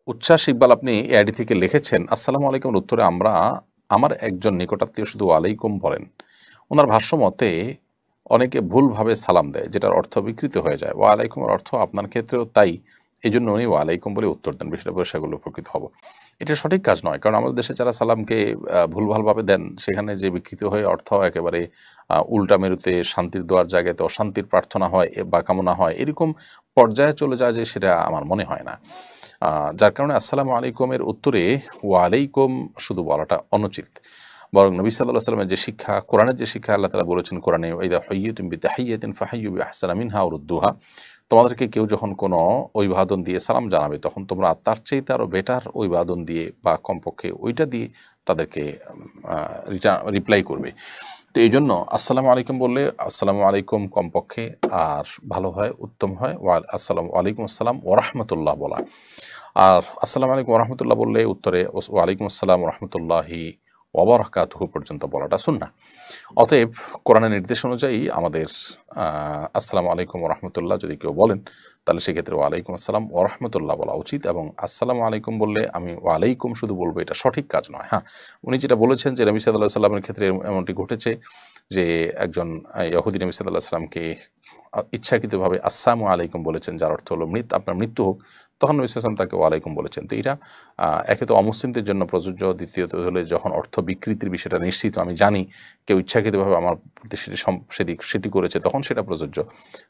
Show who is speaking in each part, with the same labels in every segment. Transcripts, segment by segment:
Speaker 1: উচ্ছ্বাস ইকবাল আপনি এআইডি থেকে লিখেছেন, আসসালামু আলাইকুমের উত্তরে আমার একজন নিকটাত্মীয় শুধু ওয়ালাইকুম বলেন। উনার ভাষ্য মতে অনেকে ভুলভাবে সালাম দেয়, যেটার অর্থ বিকৃত হয়ে যায়। ওয়ালাইকুমের অর্থ আপনার ক্ষেত্রেও তাই। এজন্য উনি ওয়ালাইকুম বলে উত্তর দেন। বিষয়টা বলে সেগুলো উপকৃত হব। এটা সঠিক কাজ নয়। কারণ আমাদের দেশে যারা সালামকে ভুলভালভাবে দেন, সেখানে যে বিকৃত হয়ে অর্থ একেবারে উল্টা মেরুতে শান্তির দোয়ার জায়গাতে অশান্তির প্রার্থনা হয় বা কামনা হয়, এরকম পর্যায়ে চলে যায় যে সেটা আমার মনে হয় না। যার কারণে আসসালামু আলাইকুমের উত্তরে ওয়ালাইকুম শুধু বলাটা অনুচিত। বরং নবী সাল্লাল্লাহু আলাইহি ওয়াসাল্লামের যে শিক্ষা, কোরআনের যে শিক্ষা আল্লাহ তাআলা বলেছেন কোরআনে, ওয়াইদা হুয়্যিতুম বিতাহিয়্যাতিন ফাহাইয়্যু বিআহসানা মিনহা আও রুদ্দুহা। তোমাদেরকে কেউ যখন কোনো অভিবাদন দিয়ে সালাম জানাবে, তখন তোমরা তার চাইতে আরো বেটার অভিবাদন দিয়ে বা কমপক্ষে ওইটা দিয়ে তাদেরকে রিপ্লাই করবে। তো এইজন্য আসসালামু আলাইকুম বললে আসসালামু আলাইকুম কমপক্ষে, আর ভালো হয়, উত্তম হয় আসসালামু আলাইকুম আসসালাম ওয়া রাহমাতুল্লাহ বলা। আর আসসালামু আলাইকুম ওয়া রাহমাতুল্লাহ বললে উত্তরে ওয়া আলাইকুম আসসালাম ওয়া রাহমাতুল্লাহি ওয়া বারাকাতুহু পর্যন্ত বলাটা সুন্নাহ। অতএব কোরআনের নির্দেশ অনুযায়ী আমাদের আসসালামু আলাইকুম ওয়া রাহমাতুল্লাহ যদি কেউ বলেন, তাহলে সেক্ষেত্রে ওয়ালাইকুম আসসালাম ওয়া রাহমাতুল্লাহ বলা উচিত। এবং আসসালামু আলাইকুম বললে আমি ওয়ালাইকুম শুধু বলবো, এটা সঠিক কাজ নয়। হ্যাঁ, উনি যেটা বলেছেন যে নবী সাল্লাল্লাহু আলাইহি ওয়াসাল্লামের ক্ষেত্রে এমনটি ঘটেছে যে একজন ইহুদি নবী সাল্লাল্লাহু আলাইহি ওয়াসাল্লামকে ইচ্ছাকৃতভাবে আসসালামু আলাইকুম বলেছেন, যার অর্থ হলো আপনার মৃত্যু হোক। তখন নবী সাল্লাল্লাহু আলাইহি ওয়াসাল্লাম তাকে ওয়ালাইকুম বলেছেন। তো এটা একে তো অমুসলিমদের জন্য প্রযোজ্য, দ্বিতীয়ত হলে যখন অর্থ বিকৃতির বিষয়টা নিশ্চিত আমি জানি কেউ ইচ্ছাকৃতভাবে আমার প্রতি সেটি করেছে, তখন সেটা প্রযোজ্য।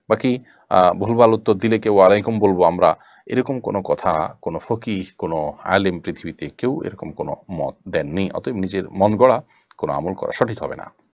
Speaker 1: বাকি ভুলভাল উত্তর দিলে কেউ ওয়ালাইকুম বলবো আমরা, এরকম কোনো কথা কোনো ফকিহ, কোনো আলেম পৃথিবীতে কেউ এরকম কোনো মত দেননি। অতএব নিজের মন গড়া কোনো আমল করা সঠিক হবে না।